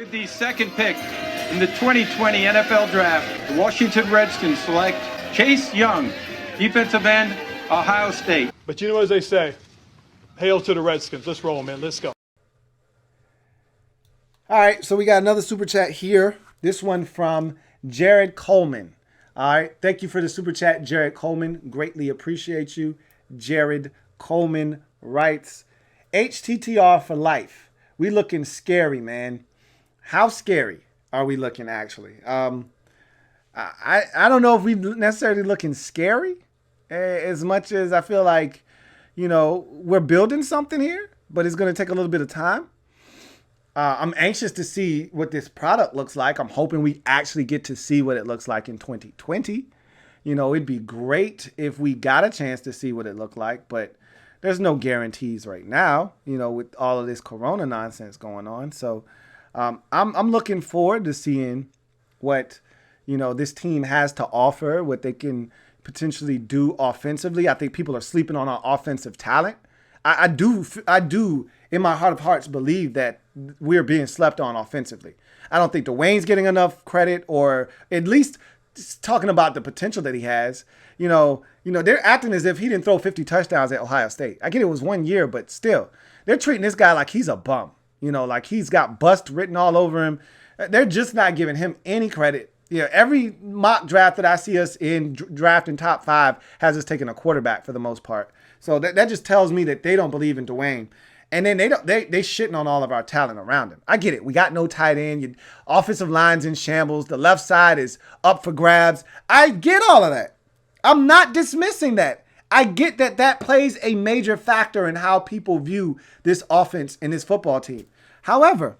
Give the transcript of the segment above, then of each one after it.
With the second pick in the 2020 NFL Draft, the Washington Redskins select Chase Young, defensive end, Ohio State. But you know, as they say, hail to the Redskins. Let's roll, man. Let's go. All right, so we got another super chat here. This one from Jared Coleman. All right, thank you for the super chat, Jared Coleman. Greatly appreciate you. Jared Coleman writes, HTTR for life. We looking scary, man. How scary are we looking, actually? I don't know if we necessarily looking scary as much as I feel like, you know, we're building something here, but it's going to take a little bit of time. I'm anxious to see what this product looks like. I'm hoping we actually get to see what it looks like in 2020. You know, it'd be great if we got a chance to see what it looked like, but there's no guarantees right now, you know, with all of this Corona nonsense going on. So I'm looking forward to seeing what, you know, this team has to offer, what they can potentially do offensively. I think people are sleeping on our offensive talent. I do, in my heart of hearts, believe that we're being slept on offensively. I don't think Dwayne's getting enough credit, or at least talking about the potential that he has. You know, they're acting as if he didn't throw 50 touchdowns at Ohio State. I get it was 1 year, but still, they're treating this guy like he's a bum. You know, like he's got bust written all over him. They're just not giving him any credit. You know, every mock draft that I see us in drafting top 5 has us taking a quarterback for the most part. So that just tells me that they don't believe in Dwayne. And then they shitting on all of our talent around him. I get it. We got no tight end. Your offensive line's in shambles. The left side is up for grabs. I get all of that. I'm not dismissing that. I get that that plays a major factor in how people view this offense and this football team. However,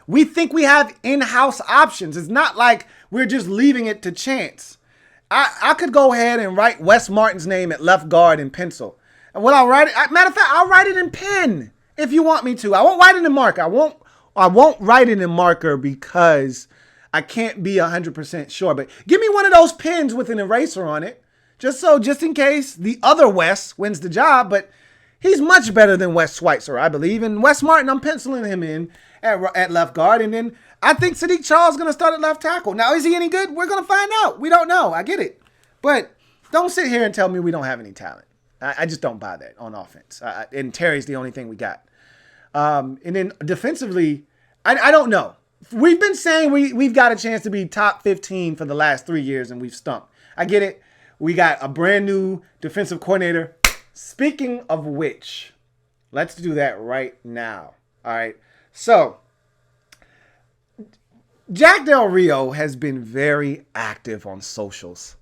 we think we have in-house options. It's not like we're just leaving it to chance. I could go ahead and write Wes Martin's name at left guard in pencil. And when I write it, matter of fact, I'll write it in pen if you want me to. I won't write it in marker. I won't write it in marker because I can't be 100% sure. But give me one of those pens with an eraser on it, just in case the other Wes wins the job. But he's much better than Wes Schweitzer, I believe. And Wes Martin, I'm penciling him in at left guard. And then I think Sadiq Charles is going to start at left tackle. Now, is he any good? We're going to find out. We don't know. I get it. But don't sit here and tell me we don't have any talent. I just don't buy that on offense. And Terry's the only thing we got. And then defensively, I don't know. We've been saying we've got a chance to be top 15 for the last 3 years, and we've stunk. I get it. We got a brand new defensive coordinator. Speaking of which, let's do that right now. All right. So, Jack Del Rio has been very active on socials.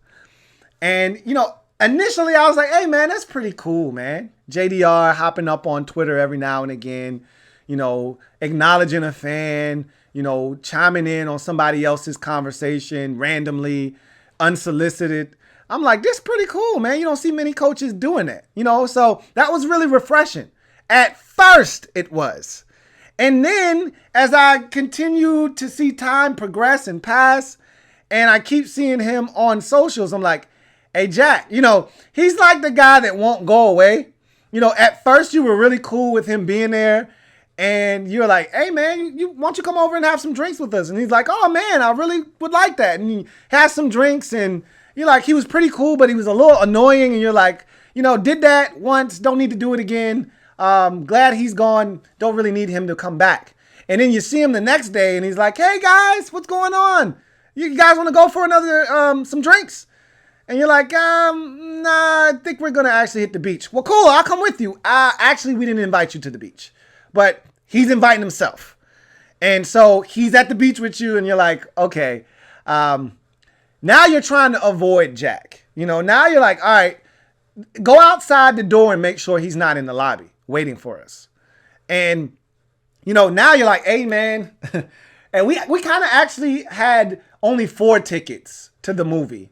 And, you know, initially I was like, hey, man, that's pretty cool, man. JDR hopping up on Twitter every now and again, you know, acknowledging a fan, you know, chiming in on somebody else's conversation randomly, unsolicited. I'm like, this is pretty cool, man. You don't see many coaches doing that, you know, so that was really refreshing. At first it was. And then as I continue to see time progress and pass, and I keep seeing him on socials, I'm like, hey, Jack, you know, he's like the guy that won't go away. You know, at first you were really cool with him being there. And you're like, hey, man, why don't you come over and have some drinks with us? And he's like, oh, man, I really would like that. And he has some drinks. And you're like, he was pretty cool, but he was a little annoying. And you're like, you know, did that once. Don't need to do it again. Glad he's gone. Don't really need him to come back. And then you see him the next day and he's like, hey, guys, what's going on? You guys want to go for another some drinks? And you're like, nah, I think we're going to actually hit the beach. Well, cool, I'll come with you. Actually, we didn't invite you to the beach. But he's inviting himself. And so he's at the beach with you and you're like, okay. Now you're trying to avoid Jack. You know, now you're like, all right, go outside the door and make sure he's not in the lobby waiting for us. And, you know, now you're like, hey, man. And we kind of actually had only 4 tickets to the movie.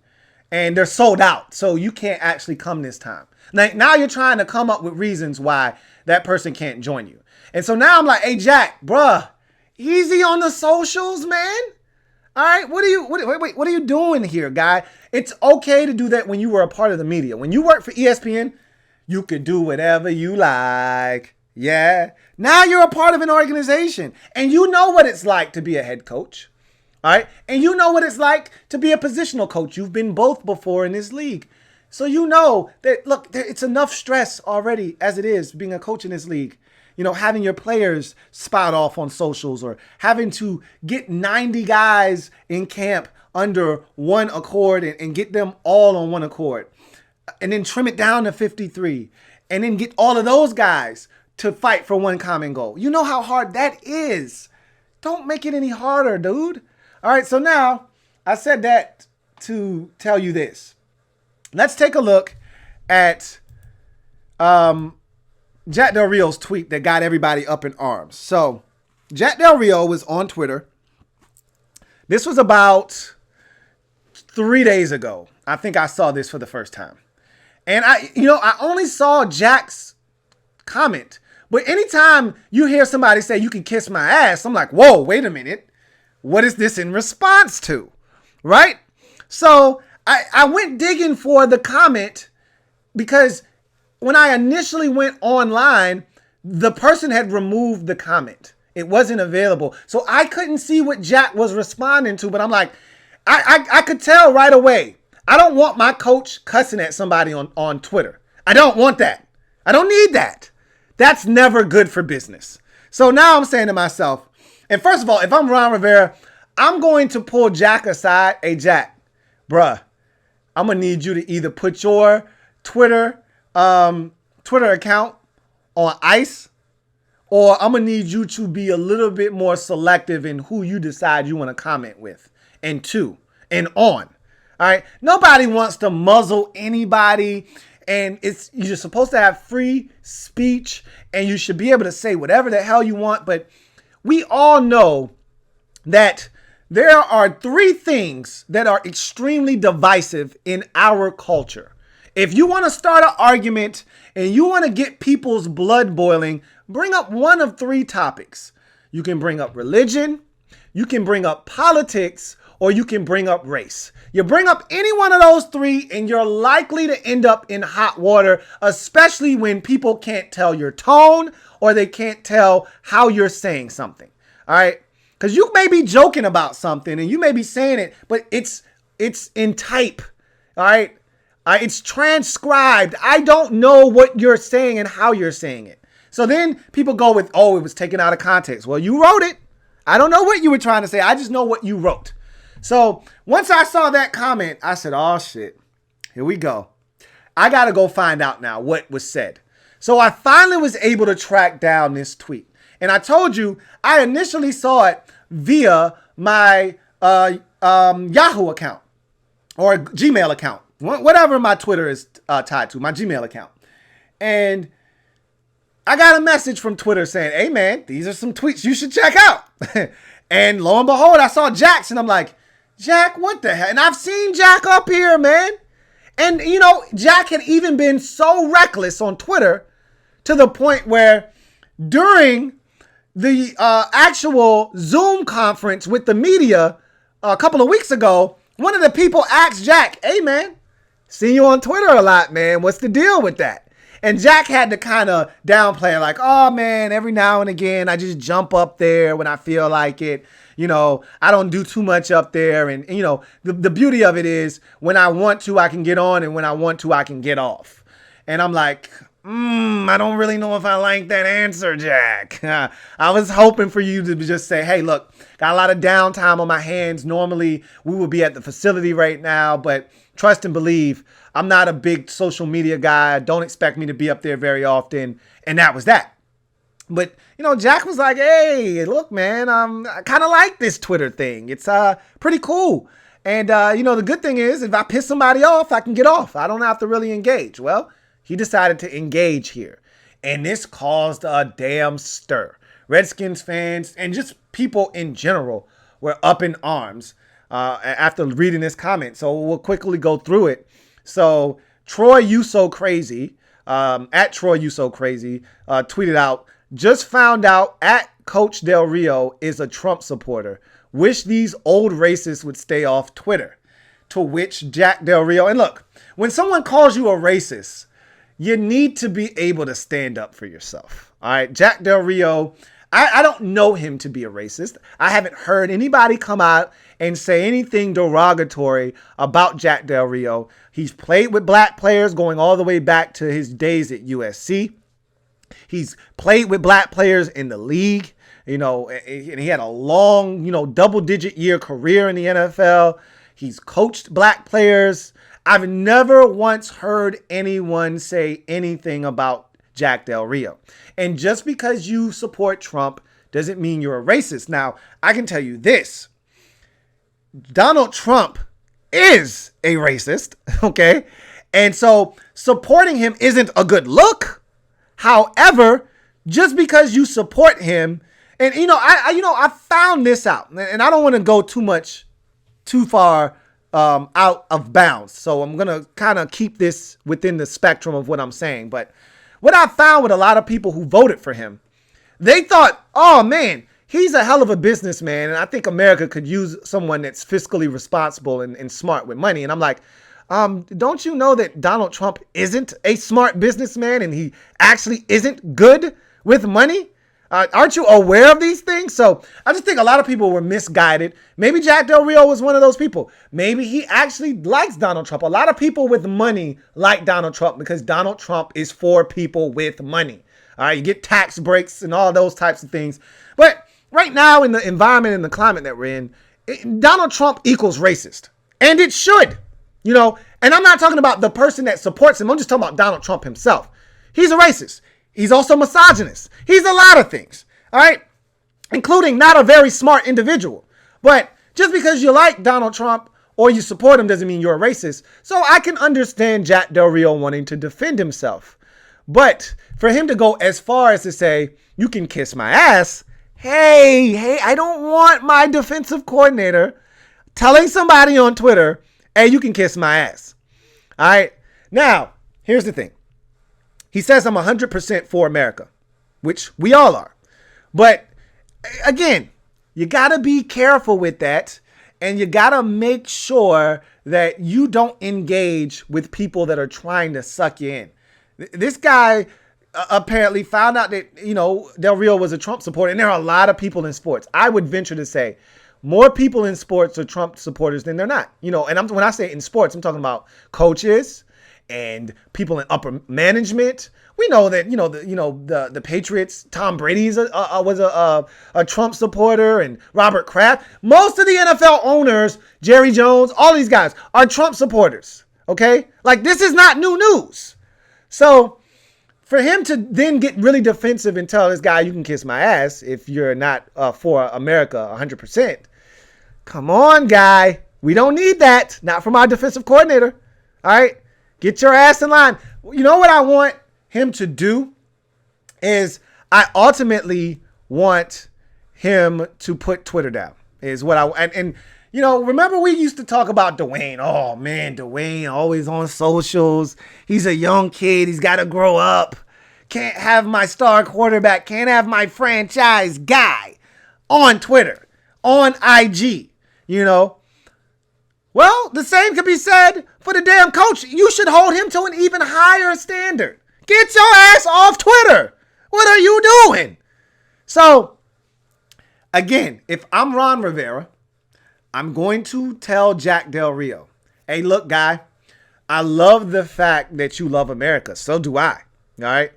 And they're sold out, so you can't actually come this time. Now you're trying to come up with reasons why that person can't join you. And so now I'm like, hey, Jack, bruh, easy on the socials, man. All right, what are you doing here, guy? It's okay to do that when you were a part of the media. When you work for ESPN, you could do whatever you like. Yeah. Now you're a part of an organization and you know what it's like to be a head coach. All right. And you know what it's like to be a positional coach. You've been both before in this league. So you know that, look, it's enough stress already as it is being a coach in this league. You know, having your players spout off on socials or having to get 90 guys in camp under one accord and get them all on one accord. And then trim it down to 53. And then get all of those guys to fight for one common goal. You know how hard that is. Don't make it any harder, dude. All right, so now I said that to tell you this. Let's take a look at Jack Del Rio's tweet that got everybody up in arms. So Jack Del Rio was on Twitter. This was about 3 days ago. I think I saw this for the first time. And I only saw Jack's comment. But anytime you hear somebody say you can kiss my ass, I'm like, whoa, wait a minute. What is this in response to? Right? So I went digging for the comment because when I initially went online, the person had removed the comment. It wasn't available. So I couldn't see what Jack was responding to, but I'm like, I could tell right away. I don't want my coach cussing at somebody on Twitter. I don't want that. I don't need that. That's never good for business. So now I'm saying to myself, and first of all, if I'm Ron Rivera, I'm going to pull Jack aside. Hey, Jack, bruh, I'm going to need you to either put your Twitter account on ice, or I'm going to need you to be a little bit more selective in who you decide you want to comment with and to and on. All right. Nobody wants to muzzle anybody. And you're supposed to have free speech and you should be able to say whatever the hell you want. But we all know that there are 3 things that are extremely divisive in our culture. If you want to start an argument and you want to get people's blood boiling, bring up one of 3 topics. You can bring up religion, you can bring up politics, or you can bring up race. You bring up any one of those 3 and you're likely to end up in hot water, especially when people can't tell your tone or they can't tell how you're saying something. All right? Because you may be joking about something and you may be saying it, but it's in type. All right? It's transcribed. I don't know what you're saying and how you're saying it. So then people go with, oh, it was taken out of context. Well, you wrote it. I don't know what you were trying to say. I just know what you wrote. So once I saw that comment, I said, oh, shit, here we go. I got to go find out now what was said. So I finally was able to track down this tweet. And I told you, I initially saw it via my Yahoo account or Gmail account, whatever my Twitter is tied to, my Gmail account. And I got a message from Twitter saying, hey, man, these are some tweets you should check out. And lo and behold, I saw Jack's and I'm like, Jack, what the hell? And I've seen Jack up here, man. And, you know, Jack had even been so reckless on Twitter to the point where during the actual Zoom conference with the media a couple of weeks ago, one of the people asked Jack, hey, man, seen you on Twitter a lot, man. What's the deal with that? And Jack had to kind of downplay it like, oh, man, every now and again, I just jump up there when I feel like it. You know, I don't do too much up there. And you know, the beauty of it is when I want to, I can get on. And when I want to, I can get off. And I'm like, I don't really know if I like that answer, Jack. I was hoping for you to just say, hey, look, got a lot of downtime on my hands. Normally, we would be at the facility right now. But trust and believe, I'm not a big social media guy. Don't expect me to be up there very often. And that was that. But, you know, Jack was like, hey, look, man, I kind of like this Twitter thing. It's pretty cool. And, you know, the good thing is if I piss somebody off, I can get off. I don't have to really engage. Well, he decided to engage here. And this caused a damn stir. Redskins fans and just people in general were up in arms after reading this comment. So we'll quickly go through it. So Troy, you so crazy, at Troy, you so crazy, tweeted out, just found out at Coach Del Rio is a Trump supporter. Wish these old racists would stay off Twitter. To which Jack Del Rio, and look, when someone calls you a racist, you need to be able to stand up for yourself. All right, Jack Del Rio, I don't know him to be a racist. I haven't heard anybody come out and say anything derogatory about Jack Del Rio. He's played with black players going all the way back to his days at USC. He's played with black players in the league, and he had a long, double-digit year career in the NFL. He's coached black players. I've never once heard anyone say anything about Jack Del Rio. And just because you support Trump doesn't mean you're a racist. Now, I can tell you this. Donald Trump is a racist, okay? And so supporting him isn't a good look. However, just because you support him, and I found this out, and I don't want to go too far out of bounds. So I'm going to kind of keep this within the spectrum of what I'm saying. But what I found with a lot of people who voted for him, they thought, oh man, he's a hell of a businessman. And I think America could use someone that's fiscally responsible and smart with money. And I'm like, don't you know that Donald Trump isn't a smart businessman and he actually isn't good with money? Aren't you aware of these things? So I just think a lot of people were misguided. Maybe Jack Del Rio was one of those people. Maybe he actually likes Donald Trump. A lot of people with money like Donald Trump because Donald Trump is for people with money. All right, you get tax breaks and all those types of things. But right now in the environment and the climate that we're in, Donald Trump equals racist. And it should, And I'm not talking about the person that supports him. I'm just talking about Donald Trump himself. He's a racist. He's also misogynist. He's a lot of things, all right, including not a very smart individual. But just because you like Donald Trump or you support him doesn't mean you're a racist. So I can understand Jack Del Rio wanting to defend himself. But for him to go as far as to say, you can kiss my ass, hey, I don't want my defensive coordinator telling somebody on Twitter, hey, you can kiss my ass. All right. Now, here's the thing. He says I'm 100% for America, which we all are. But again, you got to be careful with that. And you got to make sure that you don't engage with people that are trying to suck you in. This guy apparently found out that, Del Rio was a Trump supporter. And there are a lot of people in sports. I would venture to say more people in sports are Trump supporters than they're not. And when I say in sports, I'm talking about coaches and people in upper management. We know that the Patriots. Tom Brady was a Trump supporter, and Robert Kraft. Most of the NFL owners, Jerry Jones, all these guys are Trump supporters. Okay, like this is not new news. So for him to then get really defensive and tell this guy you can kiss my ass if you're not for America 100%. Come on, guy. We don't need that. Not from our defensive coordinator. All right. Get your ass in line. You know what I want him to do is I ultimately want him to put Twitter down is what and remember we used to talk about Dwayne. Oh man, Dwayne always on socials. He's a young kid. He's got to grow up. Can't have my star quarterback. Can't have my franchise guy on Twitter, on IG, Well, the same could be said for the damn coach. You should hold him to an even higher standard. Get your ass off Twitter. What are you doing? So, again, if I'm Ron Rivera, I'm going to tell Jack Del Rio, hey, look, guy, I love the fact that you love America. So do I. All right.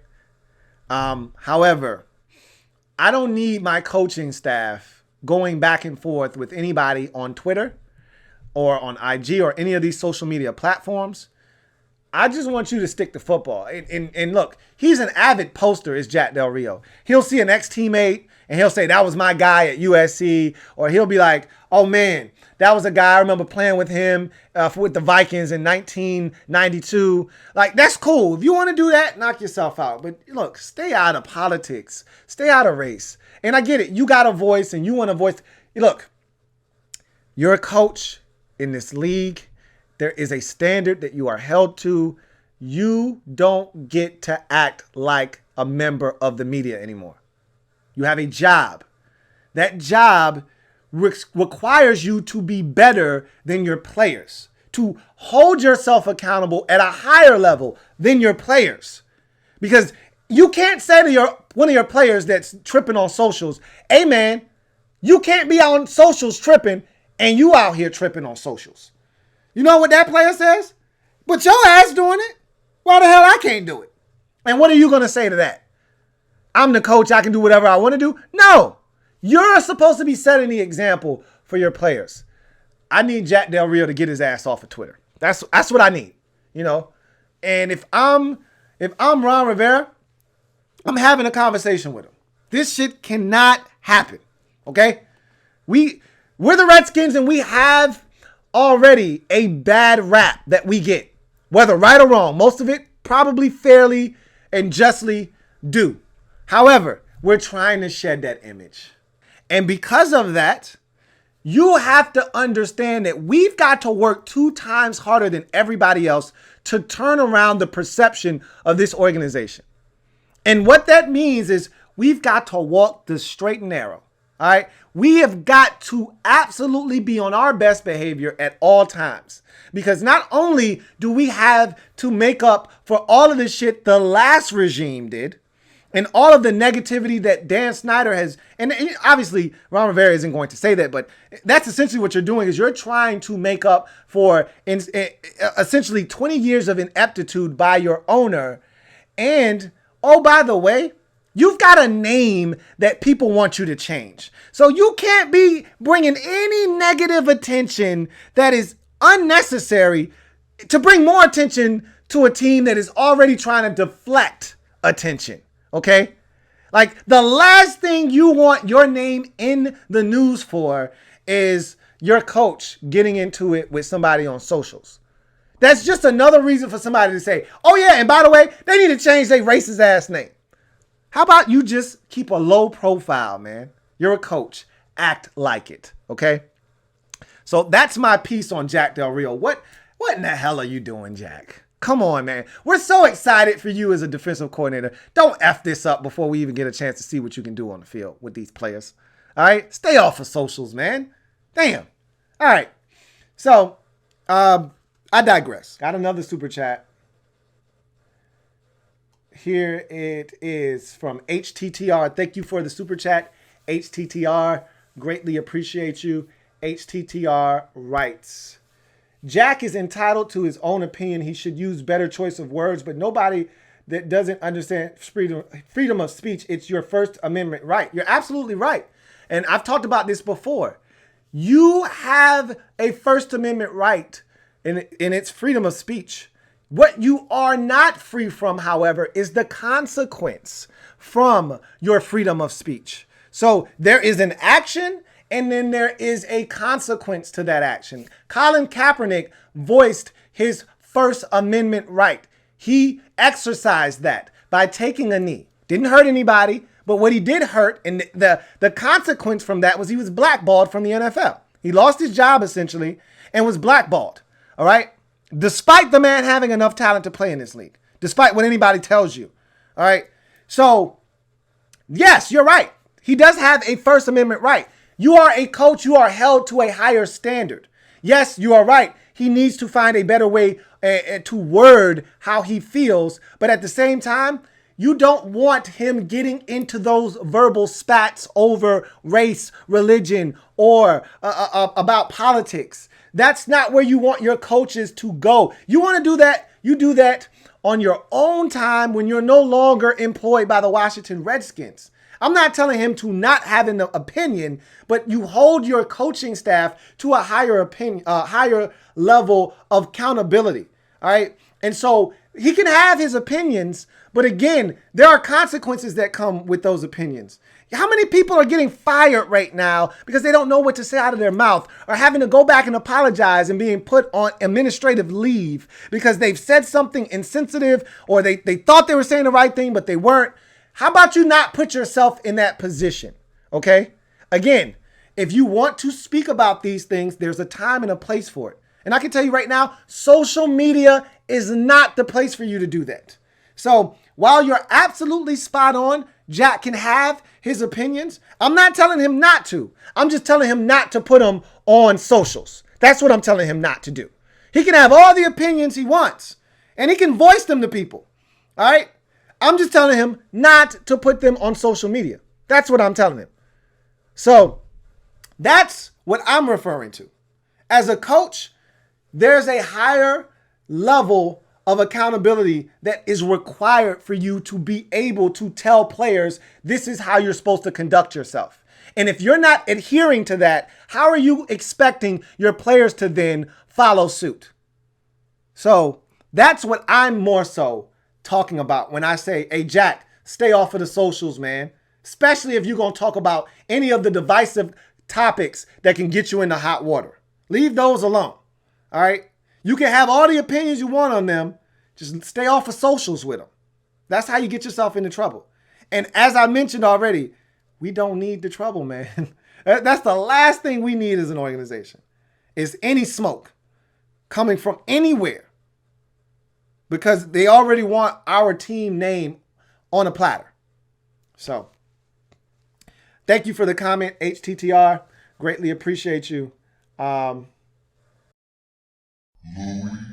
However, I don't need my coaching staff going back and forth with anybody on Twitter or on IG or any of these social media platforms. I just want you to stick to football. And look, he's an avid poster, is Jack Del Rio. He'll see an ex-teammate and he'll say, that was my guy at USC. Or he'll be like, oh man, that was a guy I remember playing with him with the Vikings in 1992. Like, that's cool. If you want to do that, knock yourself out. But look, stay out of politics. Stay out of race. And I get it. You got a voice and you want a voice. Look, you're a coach in this league. There is a standard that you are held to. You don't get to act like a member of the media anymore. You have a job. That job requires you to be better than your players, to hold yourself accountable at a higher level than your players. Because, You can't say to one of your players that's tripping on socials, hey man, you can't be on socials tripping and you out here tripping on socials. You know what that player says? But your ass doing it. Why the hell I can't do it? And what are you going to say to that? I'm the coach. I can do whatever I want to do. No, you're supposed to be setting the example for your players. I need Jack Del Rio to get his ass off of Twitter. That's what I need, you know. And if I'm Ron Rivera, I'm having a conversation with him. This shit cannot happen. Okay? We're the Redskins and we have already a bad rap that we get, whether right or wrong. Most of it probably fairly and justly due. However, we're trying to shed that image. And because of that, you have to understand that we've got to work 2 times harder than everybody else to turn around the perception of this organization. And what that means is we've got to walk the straight and narrow. All right. We have got to absolutely be on our best behavior at all times, because not only do we have to make up for all of the shit the last regime did and all of the negativity that Dan Snyder has. And obviously Ron Rivera isn't going to say that, but that's essentially what you're doing is you're trying to make up for essentially 20 years of ineptitude by your owner. And oh, by the way, you've got a name that people want you to change. So you can't be bringing any negative attention that is unnecessary to bring more attention to a team that is already trying to deflect attention. Okay? Like, the last thing you want your name in the news for is your coach getting into it with somebody on socials. That's just another reason for somebody to say, oh yeah, and by the way, they need to change their racist ass name. How about you just keep a low profile, man? You're a coach. Act like it, okay? So that's my piece on Jack Del Rio. What in the hell are you doing, Jack? Come on, man. We're so excited for you as a defensive coordinator. Don't F this up before we even get a chance to see what you can do on the field with these players. All right? Stay off of socials, man. Damn. All right. So, I digress. Got another super chat. Here it is from HTTR. Thank you for the super chat, HTTR. Greatly appreciate you. HTTR writes, Jack is entitled to his own opinion. He should use better choice of words, but nobody that doesn't understand freedom of speech, it's your First Amendment right. You're absolutely right. And I've talked about this before. You have a First Amendment right in its freedom of speech. What you are not free from, however, is the consequence from your freedom of speech. So there is an action and then there is a consequence to that action. Colin Kaepernick voiced his First Amendment right. He exercised that by taking a knee. Didn't hurt anybody, but what he did hurt, and the consequence from that was he was blackballed from the NFL. He lost his job essentially and was blackballed. All right? Despite the man having enough talent to play in this league. Despite what anybody tells you. All right? So, yes, you're right. He does have a First Amendment right. You are a coach. You are held to a higher standard. Yes, you are right. He needs to find a better way to word how he feels. But at the same time, you don't want him getting into those verbal spats over race, religion, or about politics. That's not where you want your coaches to go. You want to do that, you do that on your own time when you're no longer employed by the Washington Redskins. I'm not telling him to not have an opinion, but you hold your coaching staff to a higher level of accountability. All right. And so he can have his opinions, but again, there are consequences that come with those opinions. How many people are getting fired right now because they don't know what to say out of their mouth, or having to go back and apologize and being put on administrative leave because they've said something insensitive, or they thought they were saying the right thing, but they weren't? How about you not put yourself in that position? Okay. Again, if you want to speak about these things, there's a time and a place for it. And I can tell you right now, social media is not the place for you to do that. So while you're absolutely spot on, Jack can have his opinions. I'm not telling him not to. I'm just telling him not to put them on socials. That's what I'm telling him not to do. He can have all the opinions he wants, and he can voice them to people. All right. I'm just telling him not to put them on social media. That's what I'm telling him. So that's what I'm referring to. As a coach, there's a higher level of accountability that is required for you to be able to tell players this is how you're supposed to conduct yourself. And if you're not adhering to that, how are you expecting your players to then follow suit? So that's what I'm more so talking about when I say, hey, Jack, stay off of the socials, man. Especially if you're going to talk about any of the divisive topics that can get you into hot water. Leave those alone. All right? You can have all the opinions you want on them. Just stay off of socials with them. That's how you get yourself into trouble. And as I mentioned already, we don't need the trouble, man. That's the last thing we need as an organization is any smoke coming from anywhere because they already want our team name on a platter. So thank you for the comment, HTTR. Greatly appreciate you. Louie.